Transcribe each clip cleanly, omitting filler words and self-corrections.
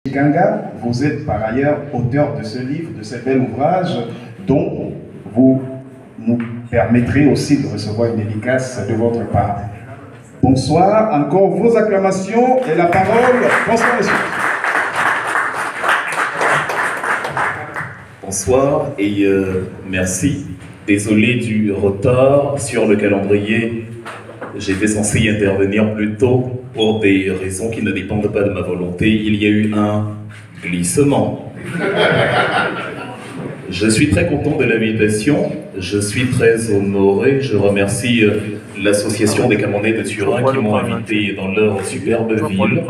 Ganga, vous êtes par ailleurs auteur de ce livre, de ce bel ouvrage, dont vous nous permettrez aussi de recevoir une dédicace de votre part. Bonsoir, encore vos acclamations et la parole. Bonsoir, monsieur. Bonsoir et merci. Désolé du retard sur le calendrier. J'étais censé y intervenir plus tôt pour des raisons qui ne dépendent pas de ma volonté. Il y a eu un glissement. Je suis très content de l'invitation. Je suis très honoré. Je remercie l'association des Camerounais de Turin qui m'ont invité dans leur superbe ville.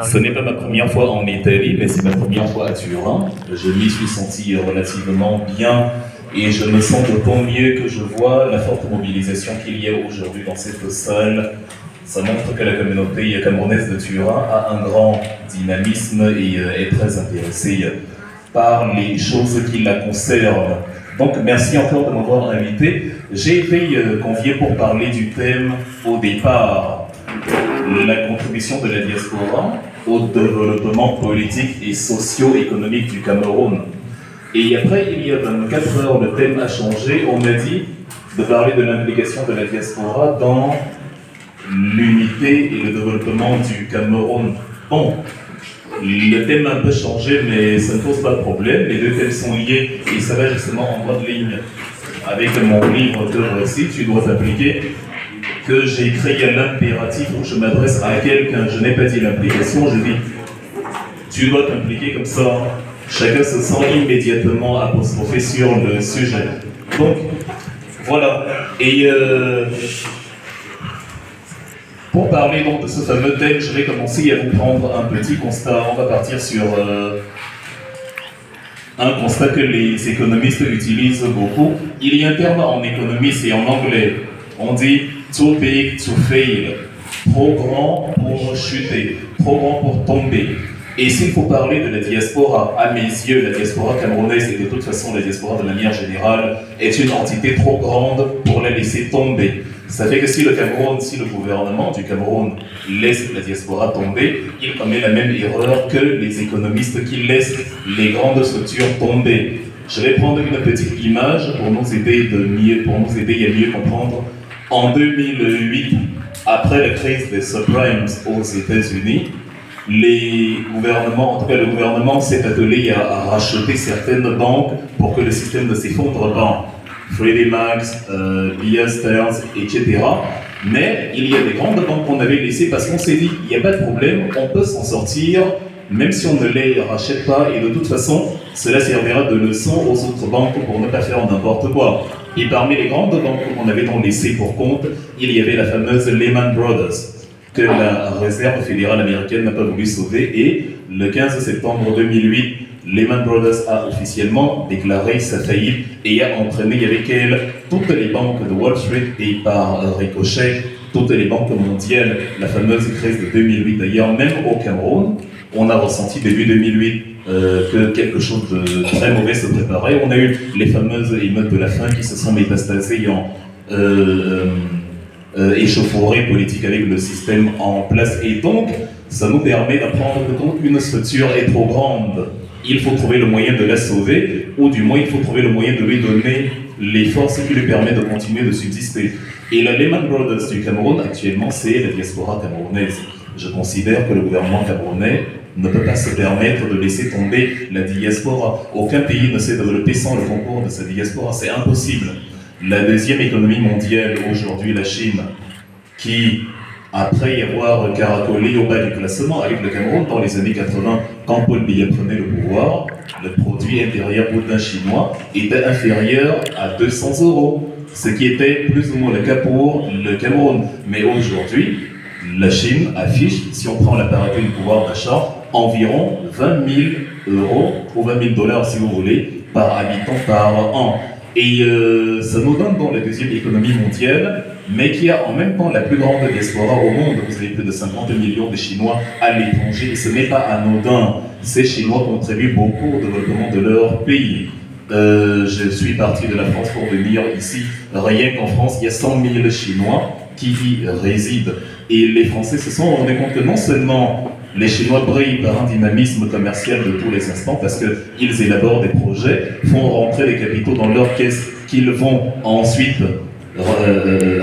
Ce n'est pas ma première fois en Italie, mais c'est ma première fois à Turin. Je m'y suis senti relativement bien. Et je me sens d'autant mieux que je vois la forte mobilisation qu'il y a aujourd'hui dans cette salle. Ça montre que la communauté camerounaise de Turin a un grand dynamisme et est très intéressée par les choses qui la concernent. Donc merci encore de m'avoir invité. J'ai été convié pour parler du thème au départ, la contribution de la diaspora au développement politique et socio-économique du Cameroun. Et après, il y a 24 heures, le thème a changé. On m'a dit de parler de l'implication de la diaspora dans l'unité et le développement du Cameroun. Bon, le thème a un peu changé, mais ça ne pose pas de problème. Les deux thèmes sont liés et ça va justement en droite ligne avec mon livre que voici. Tu dois t'appliquer, que j'ai créé l'impératif où je m'adresse à quelqu'un. Je n'ai pas dit l'implication, je dis tu dois t'impliquer comme ça. Chacun se sent immédiatement apostrophé sur le sujet. Donc, voilà. Et pour parler donc de ce fameux thème, je vais commencer à vous prendre un petit constat. On va partir sur un constat que les économistes utilisent beaucoup. Il y a un terme en économie, c'est en anglais. On dit « too big to fail », trop grand pour chuter, trop grand pour tomber. Et s'il faut parler de la diaspora, à mes yeux, la diaspora camerounaise, et de toute façon la diaspora de manière générale, est une entité trop grande pour la laisser tomber. Ça fait que si le Cameroun, si le gouvernement du Cameroun laisse la diaspora tomber, il commet la même erreur que les économistes qui laissent les grandes structures tomber. Je vais prendre une petite image pour nous aider à mieux comprendre. En 2008, après la crise des subprimes aux États-Unis, les gouvernements, en tout cas le gouvernement s'est attelé à racheter certaines banques pour que le système ne s'effondre pas. Freddie Mac, Bear Stearns, etc. Mais il y a des grandes banques qu'on avait laissées parce qu'on s'est dit, il n'y a pas de problème, on peut s'en sortir, même si on ne les rachète pas, et de toute façon, cela servira de leçon aux autres banques pour ne pas faire n'importe quoi. Et parmi les grandes banques qu'on avait donc laissées pour compte, il y avait la fameuse Lehman Brothers, que la Réserve fédérale américaine n'a pas voulu sauver, et le 15 septembre 2008, Lehman Brothers a officiellement déclaré sa faillite et a entraîné avec elle toutes les banques de Wall Street et par ricochet toutes les banques mondiales. La fameuse crise de 2008 d'ailleurs, même au Cameroun, on a ressenti début 2008 que quelque chose de très mauvais se préparait. On a eu les fameuses émeutes de la faim qui se sont métastasées en échauffourée politique avec le système en place. Et donc, ça nous permet d'apprendre que quand une structure est trop grande, il faut trouver le moyen de la sauver, ou du moins il faut trouver le moyen de lui donner les forces qui lui permettent de continuer de subsister. Et la Lehman Brothers du Cameroun, actuellement, c'est la diaspora camerounaise. Je considère que le gouvernement camerounais ne peut pas se permettre de laisser tomber la diaspora. Aucun pays ne s'est développé sans le concours de sa diaspora, c'est impossible. La deuxième économie mondiale, aujourd'hui la Chine, qui, après y avoir caracolé au bas du classement avec le Cameroun dans les années 80, quand Paul Biya prenait le pouvoir, le produit intérieur brut d'un Chinois était inférieur à 200 €, ce qui était plus ou moins le cas pour le Cameroun. Mais aujourd'hui, la Chine affiche, si on prend la parité du pouvoir d'achat, environ 20 000 € ou 20 000 $ si vous voulez, par habitant par an. Et ça nous donne donc la deuxième économie mondiale, mais qui a en même temps la plus grande diaspora au monde. Vous avez plus de 50 millions de Chinois à l'étranger, et ce n'est pas anodin. Ces Chinois contribuent beaucoup au développement de leur pays. Je suis parti de la France pour venir ici. Rien qu'en France, il y a 100 000 Chinois qui y résident. Et les Français se sont rendus compte que non seulement Les Chinois brillent par un dynamisme commercial de tous les instants parce qu'ils élaborent des projets, font rentrer les capitaux dans leur caisse qu'ils vont ensuite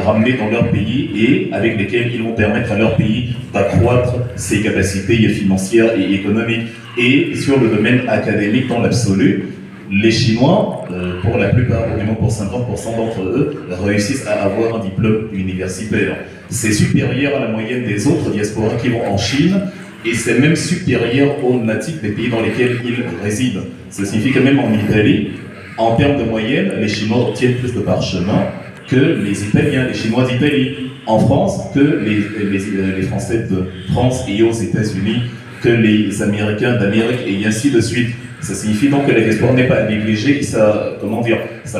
ramener dans leur pays et avec lesquels ils vont permettre à leur pays d'accroître ses capacités financières et économiques. Et sur le domaine académique dans l'absolu, les Chinois, pour la plupart, du moins pour 50% d'entre eux, réussissent à avoir un diplôme universitaire. C'est supérieur à la moyenne des autres diasporas qui vont en Chine, et c'est même supérieur aux natifs des pays dans lesquels ils résident. Ça signifie que même en Italie, en termes de moyenne, les Chinois obtiennent plus de parchemins que les Italiens, les Chinois d'Italie. En France, que les Français de France et aux États-Unis, que les Américains d'Amérique, et ainsi de suite. Ça signifie donc que la diaspora n'est pas à négliger, ça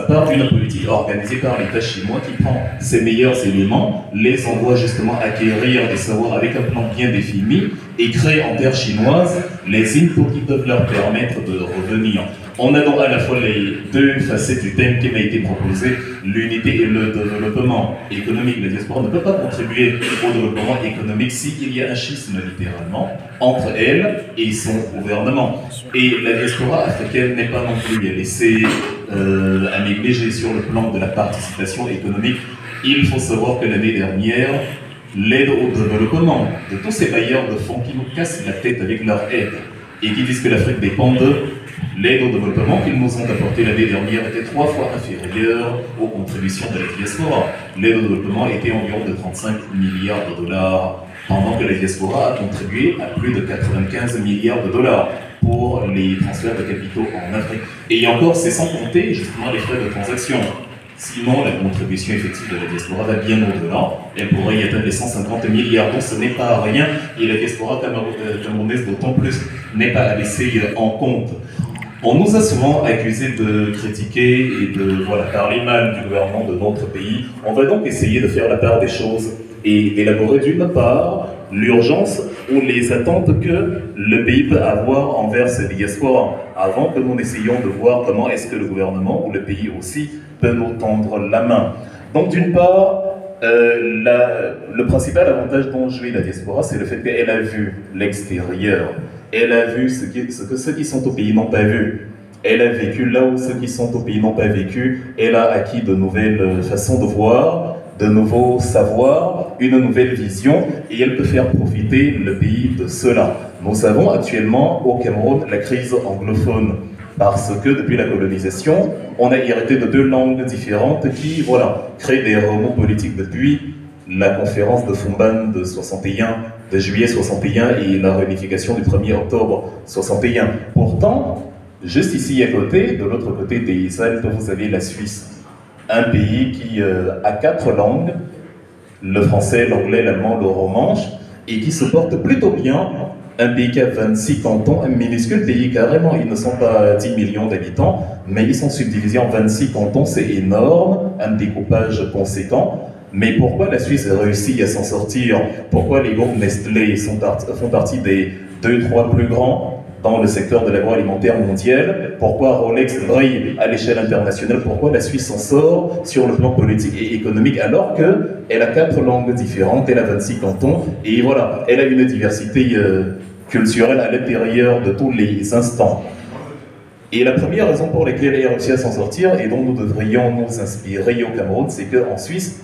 part d'une politique organisée par l'État chinois qui prend ses meilleurs éléments, les envoie justement acquérir des savoirs avec un plan bien défini et crée en terre chinoise les inputs qui peuvent leur permettre de revenir. On a donc à la fois les deux facettes du thème qui m'a été proposé, l'unité et le développement économique. La diaspora ne peut pas contribuer au développement économique s'il y a un schisme littéralement entre elle et son gouvernement. Et la diaspora africaine n'est pas non plus laissée à négliger sur le plan de la participation économique. Il faut savoir que l'année dernière, l'aide au développement de tous ces bailleurs de fonds qui nous cassent la tête avec leur aide et qui disent que l'Afrique dépend d'eux, l'aide au développement qu'ils nous ont apportée l'année dernière était 3 fois inférieure aux contributions de la diaspora. L'aide au développement était environ de 35 milliards de dollars, pendant que la diaspora a contribué à plus de 95 milliards de dollars pour les transferts de capitaux en Afrique. Et encore, c'est sans compter justement les frais de transaction. Sinon, la contribution effective de la diaspora va bien au-delà. Elle pourrait y atteindre les 150 milliards, donc ce n'est pas rien. Et la diaspora camerounaise, d'autant plus, n'est pas à laisser en compte. On nous a souvent accusés de critiquer et de parler mal du gouvernement de notre pays. On va donc essayer de faire la part des choses et d'élaborer d'une part l'urgence ou les attentes que le pays peut avoir envers cette diaspora, avant que nous n'essayions de voir comment est-ce que le gouvernement ou le pays aussi peut nous tendre la main. Donc d'une part, le principal avantage dont jouit la diaspora, c'est le fait qu'elle a vu l'extérieur. Elle a vu ce que ceux qui sont au pays n'ont pas vu. Elle a vécu là où ceux qui sont au pays n'ont pas vécu. Elle a acquis de nouvelles façons de voir, de nouveaux savoirs, une nouvelle vision, et elle peut faire profiter le pays de cela. Nous avons actuellement au Cameroun la crise anglophone, parce que depuis la colonisation, on a hérité de 2 langues différentes qui, créent des remous politiques depuis la conférence de Fumban de juillet 61 et la réunification du 1er octobre 61. Pourtant, juste ici à côté, de l'autre côté des Alpes, vous avez la Suisse. Un pays qui a 4 langues, le français, l'anglais, l'allemand, le romanche, et qui se porte plutôt bien. Un pays qui a 26 cantons, un minuscule pays carrément, ils ne sont pas 10 millions d'habitants, mais ils sont subdivisés en 26 cantons, c'est énorme, un découpage conséquent. Mais pourquoi la Suisse a réussi à s'en sortir? Pourquoi les groupes Nestlé font partie des 2-3 plus grands dans le secteur de l'agroalimentaire mondial? Pourquoi Rolex brille à l'échelle internationale? Pourquoi la Suisse s'en sort sur le plan politique et économique alors qu'elle a 4 langues différentes, elle a 26 cantons, et elle a une diversité culturelle à l'intérieur de tous les instants. Et la première raison pour laquelle elle a réussi à s'en sortir et dont nous devrions nous inspirer au Cameroun, c'est qu'en Suisse,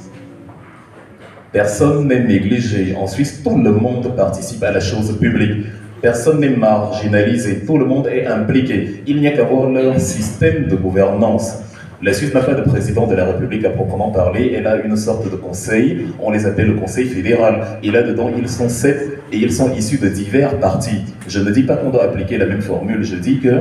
personne n'est négligé. En Suisse, tout le monde participe à la chose publique. Personne n'est marginalisé, tout le monde est impliqué. Il n'y a qu'à voir leur système de gouvernance. La Suisse n'a pas de président de la République à proprement parler, elle a une sorte de conseil, on les appelle le conseil fédéral. Et là-dedans, ils sont 7 et ils sont issus de divers partis. Je ne dis pas qu'on doit appliquer la même formule, je dis que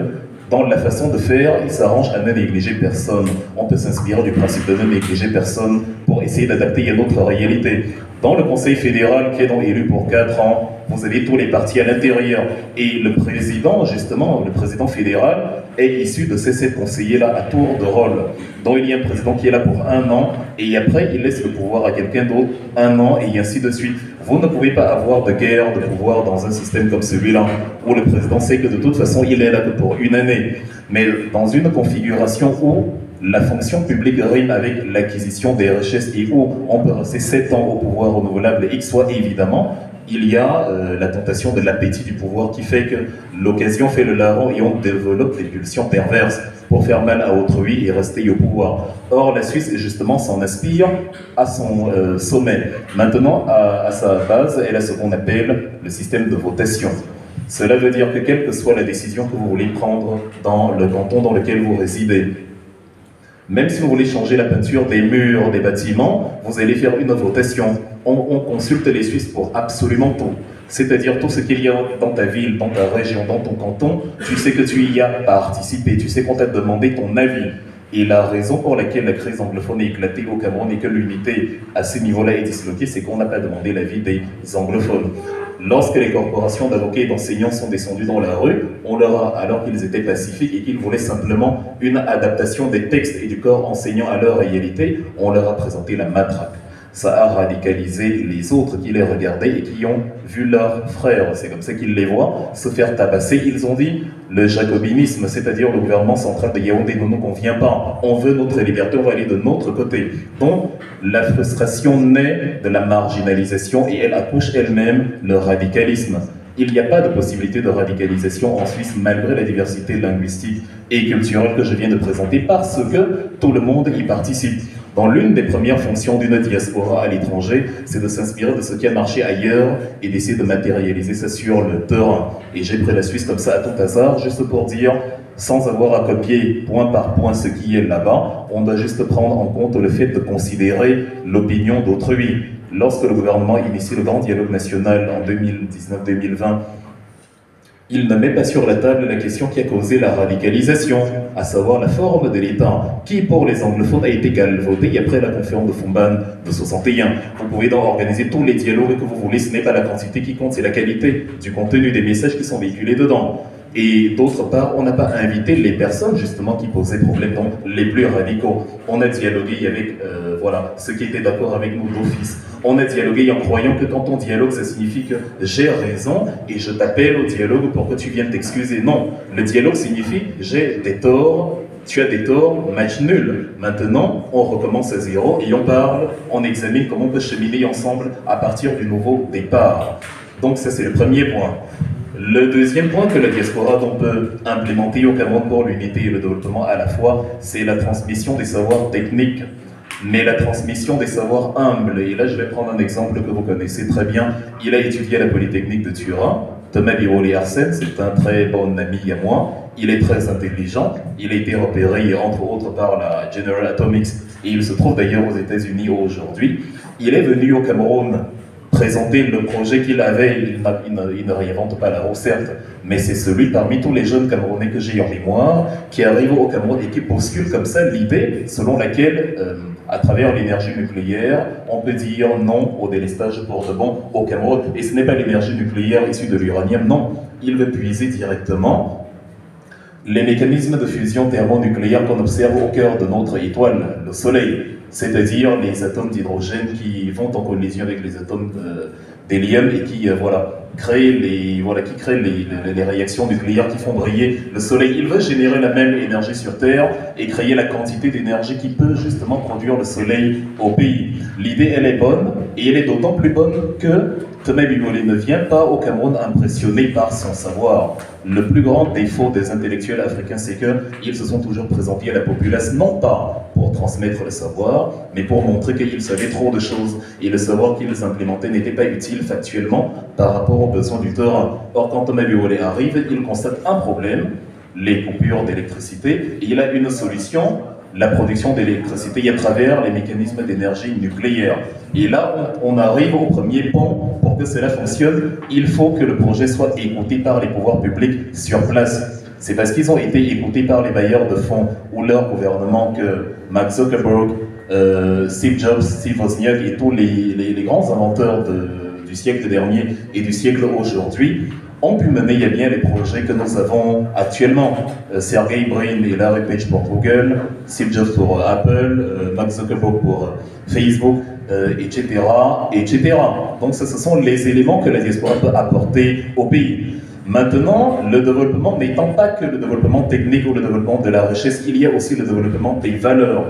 dans la façon de faire, ils s'arrangent à ne négliger personne. On peut s'inspirer du principe de ne négliger personne pour essayer d'adapter à notre réalité. Dans le Conseil fédéral, qui est donc élu pour 4 ans, vous avez tous les partis à l'intérieur. Et le président, justement, le président fédéral, est issu de ces 7 conseillers-là à tour de rôle. Donc il y a un président qui est là pour 1 an, et après il laisse le pouvoir à quelqu'un d'autre 1 an, et ainsi de suite. Vous ne pouvez pas avoir de guerre de pouvoir dans un système comme celui-là, où le président sait que de toute façon il est là que pour 1 année. Mais dans une configuration où la fonction publique rime avec l'acquisition des richesses et où on peut rester 7 ans au pouvoir renouvelable, X soit évidemment il y a la tentation de l'appétit du pouvoir qui fait que l'occasion fait le larron et on développe des pulsions perverses pour faire mal à autrui et rester au pouvoir. Or, la Suisse, justement, s'en aspire à son sommet. Maintenant, à sa base, elle a ce qu'on appelle le système de votation. Cela veut dire que quelle que soit la décision que vous voulez prendre dans le canton dans lequel vous résidez, même si vous voulez changer la peinture des murs, des bâtiments, vous allez faire une votation. On consulte les Suisses pour absolument tout. C'est-à-dire tout ce qu'il y a dans ta ville, dans ta région, dans ton canton, tu sais que tu y as participé, tu sais qu'on t'a demandé ton avis. Et la raison pour laquelle la crise anglophone est éclatée au Cameroun et que l'unité à ce niveau-là est disloquée, c'est qu'on n'a pas demandé l'avis des anglophones. Lorsque les corporations d'avocats et d'enseignants sont descendues dans la rue, on leur a, alors qu'ils étaient pacifiques et qu'ils voulaient simplement une adaptation des textes et du corps enseignant à leur réalité, on leur a présenté la matraque. Ça a radicalisé les autres qui les regardaient et qui ont vu leurs frères, c'est comme ça qu'ils les voient, se faire tabasser. Ils ont dit le jacobinisme, c'est-à-dire le gouvernement central de Yaoundé ne nous convient pas, on veut notre liberté, on va aller de notre côté. Donc la frustration naît de la marginalisation et elle accouche elle-même le radicalisme. Il n'y a pas de possibilité de radicalisation en Suisse malgré la diversité linguistique et culturelle que je viens de présenter parce que tout le monde y participe. Dans l'une des premières fonctions d'une diaspora à l'étranger, c'est de s'inspirer de ce qui a marché ailleurs et d'essayer de matérialiser ça sur le terrain. Et j'ai pris la Suisse comme ça à tout hasard, juste pour dire, sans avoir à copier point par point ce qui est là-bas, on doit juste prendre en compte le fait de considérer l'opinion d'autrui. Lorsque le gouvernement initie le grand dialogue national en 2019-2020, il ne met pas sur la table la question qui a causé la radicalisation, à savoir la forme de l'État, qui pour les anglophones a été galvaudée après la conférence de Fumban de 61. Vous pouvez donc organiser tous les dialogues que vous voulez, ce n'est pas la quantité qui compte, c'est la qualité du contenu des messages qui sont véhiculés dedans. Et d'autre part, on n'a pas invité les personnes justement qui posaient problème, donc les plus radicaux. On a dialogué avec voilà, ceux qui étaient d'accord avec nous d'office. On a dialogué en croyant que quand on dialogue, ça signifie que j'ai raison et je t'appelle au dialogue pour que tu viennes t'excuser. Non, le dialogue signifie j'ai des torts, tu as des torts, match nul. Maintenant, on recommence à zéro et on parle, on examine comment on peut cheminer ensemble à partir du nouveau départ. Donc ça c'est le premier point. Le deuxième point que la diaspora peut implémenter au Cameroun pour l'unité et le développement à la fois, c'est la transmission des savoirs techniques, mais la transmission des savoirs humbles. Et là, je vais prendre un exemple que vous connaissez très bien. Il a étudié à la Polytechnique de Turin. Thomas Birolé-Arsène, c'est un très bon ami à moi. Il est très intelligent. Il a été repéré, entre autres, par la General Atomics. Et il se trouve d'ailleurs aux États-Unis aujourd'hui. Il est venu au Cameroun présenter le projet qu'il avait, il ne réinvente pas la roue certes, mais c'est celui parmi tous les jeunes Camerounais que j'ai en mémoire, qui arrive au Cameroun et qui postule comme ça l'idée selon laquelle, à travers l'énergie nucléaire, on peut dire non au délestage pour de bon au Cameroun. Et ce n'est pas l'énergie nucléaire issue de l'uranium, non, il veut puiser directement les mécanismes de fusion thermonucléaire qu'on observe au cœur de notre étoile, le Soleil, c'est-à-dire les atomes d'hydrogène qui vont en collision avec les atomes d'hélium et qui créent les réactions nucléaires qui font briller le Soleil. Il veut générer la même énergie sur Terre et créer la quantité d'énergie qui peut justement produire le Soleil au pays. L'idée, elle est bonne, et elle est d'autant plus bonne que Thomas Birolé ne vient pas au Cameroun impressionné par son savoir. Le plus grand défaut des intellectuels africains, c'est qu'ils se sont toujours présentés à la populace, non pas pour transmettre le savoir, mais pour montrer qu'ils savaient trop de choses. Et le savoir qu'ils implémentaient n'était pas utile factuellement par rapport aux besoins du terrain. Or, quand Thomas Birolé arrive, il constate un problème, les coupures d'électricité, et il a une solution, la production d'électricité à travers les mécanismes d'énergie nucléaire. Et là, on arrive au premier pont. Pour que cela fonctionne, il faut que le projet soit écouté par les pouvoirs publics sur place. C'est parce qu'ils ont été écoutés par les bailleurs de fonds ou leur gouvernement que Mark Zuckerberg, Steve Jobs, Steve Wozniak et tous les grands inventeurs du siècle dernier et du siècle aujourd'hui ont pu mener à bien les projets que nous avons actuellement. Sergey Brin et Larry Page pour Google, Steve Jobs pour Apple, Mark Zuckerberg pour Facebook, etc., etc. Donc ce sont les éléments que la diaspora peut apporter au pays. Maintenant, le développement n'étant pas que le développement technique ou le développement de la richesse, il y a aussi le développement des valeurs.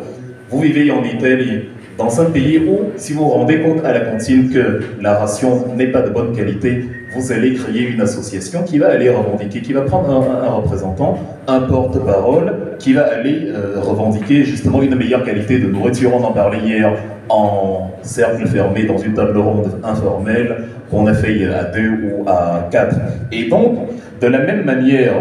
Vous vivez en Italie, Dans un pays où, si vous vous rendez compte à la cantine que la ration n'est pas de bonne qualité, vous allez créer une association qui va aller revendiquer, qui va prendre un représentant, un porte-parole, qui va aller revendiquer justement une meilleure qualité de nourriture. On en parlait hier en cercle fermé dans une table ronde informelle qu'on a fait à 2 ou à 4. Et donc, de la même manière,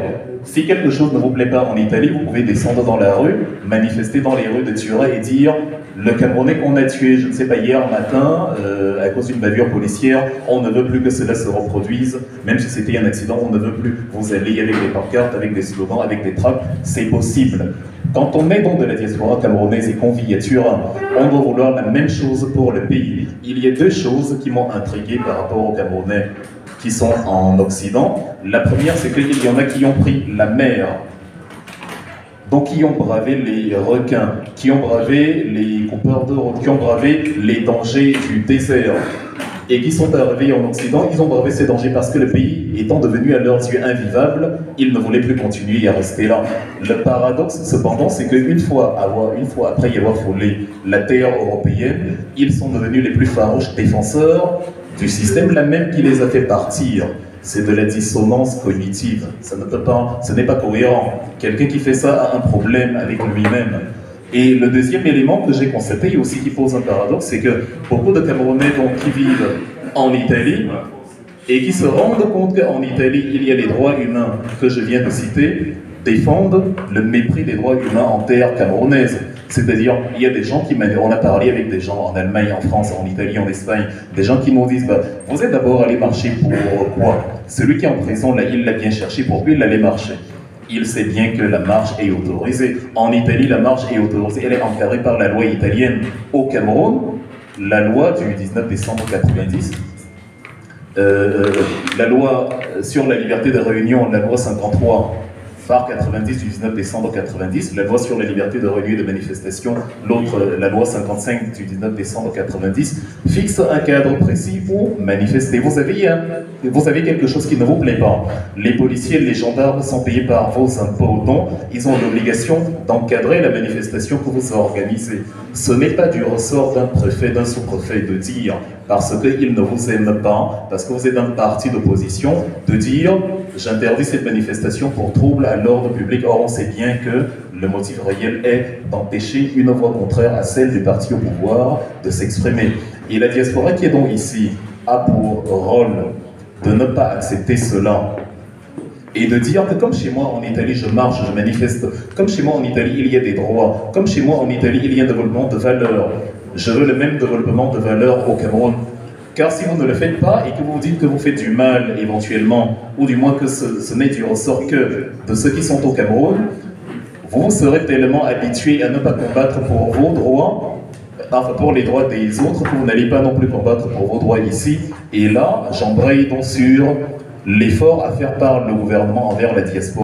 si quelque chose ne vous plaît pas en Italie, vous pouvez descendre dans la rue, manifester dans les rues de Turin et dire le Camerounais qu'on a tué, je ne sais pas, hier matin, à cause d'une bavure policière, on ne veut plus que cela se reproduise, même si c'était un accident, on ne veut plus. Vous allez avec des pancartes, avec des slogans, avec des tracts, c'est possible. Quand on est donc de la diaspora camerounaise et qu'on vit à Turin, on doit vouloir la même chose pour le pays. Il y a deux choses qui m'ont intrigué par rapport aux Camerounais qui sont en Occident. La première, c'est qu'il y en a qui ont pris la mer, donc qui ont bravé les requins, qui ont bravé les coupeurs de route, qui ont bravé les dangers du désert, et qui sont arrivés en Occident. Ils ont bravé ces dangers parce que le pays étant devenu à leurs yeux invivable, ils ne voulaient plus continuer à rester là. Le paradoxe, cependant, c'est qu'une fois après y avoir foulé la terre européenne, ils sont devenus les plus farouches défenseurs du système, la même qui les a fait partir. C'est de la dissonance cognitive. Ça ne peut pas, ce n'est pas cohérent. Quelqu'un qui fait ça a un problème avec lui-même. Et le deuxième élément que j'ai constaté et aussi qui pose un paradoxe, c'est que beaucoup de Camerounais donc, qui vivent en Italie et qui se rendent compte qu'en Italie, il y a les droits humains que je viens de citer, défendent le mépris des droits humains en terre camerounaise. C'est-à-dire, il y a des gens qui on a parlé avec des gens en Allemagne, en France, en Italie, en Espagne, des gens qui m'ont dit, bah, vous êtes d'abord allé marcher pour quoi? Celui qui est en prison, là, il l'a bien cherché, pour lui, il allait marcher. Il sait bien que la marche est autorisée. En Italie, la marche est autorisée, elle est encadrée par la loi italienne. Au Cameroun, la loi du 19 décembre 90, la loi sur la liberté de réunion, la loi 53, phare 90 du 19 décembre 90, la loi sur la liberté de réunion et de manifestation, l'autre, la loi 55 du 19 décembre 90, fixe un cadre précis pour manifester. Vous avez quelque chose qui ne vous plaît pas. Les policiers, les gendarmes sont payés par vos impôts, donc ils ont l'obligation d'encadrer la manifestation que vous organisez. Ce n'est pas du ressort d'un préfet, d'un sous-préfet de dire, parce qu'ils ne vous aiment pas, parce que vous êtes un parti d'opposition, de dire j'interdis cette manifestation pour trouble à l'ordre public. Or, on sait bien que le motif réel est d'empêcher une voix contraire à celle du parti au pouvoir de s'exprimer. Et la diaspora qui est donc ici a pour rôle de ne pas accepter cela et de dire que comme chez moi en Italie je marche, je manifeste, comme chez moi en Italie il y a des droits, comme chez moi en Italie il y a un développement de valeurs, je veux le même développement de valeurs au Cameroun. Car si vous ne le faites pas et que vous dites que vous faites du mal éventuellement, ou du moins que ce n'est du ressort que de ceux qui sont au Cameroun, vous serez tellement habitués à ne pas combattre pour vos droits, enfin pour les droits des autres, que vous n'allez pas non plus combattre pour vos droits ici. Et là, j'embraye donc sur l'effort à faire par le gouvernement envers la diaspora.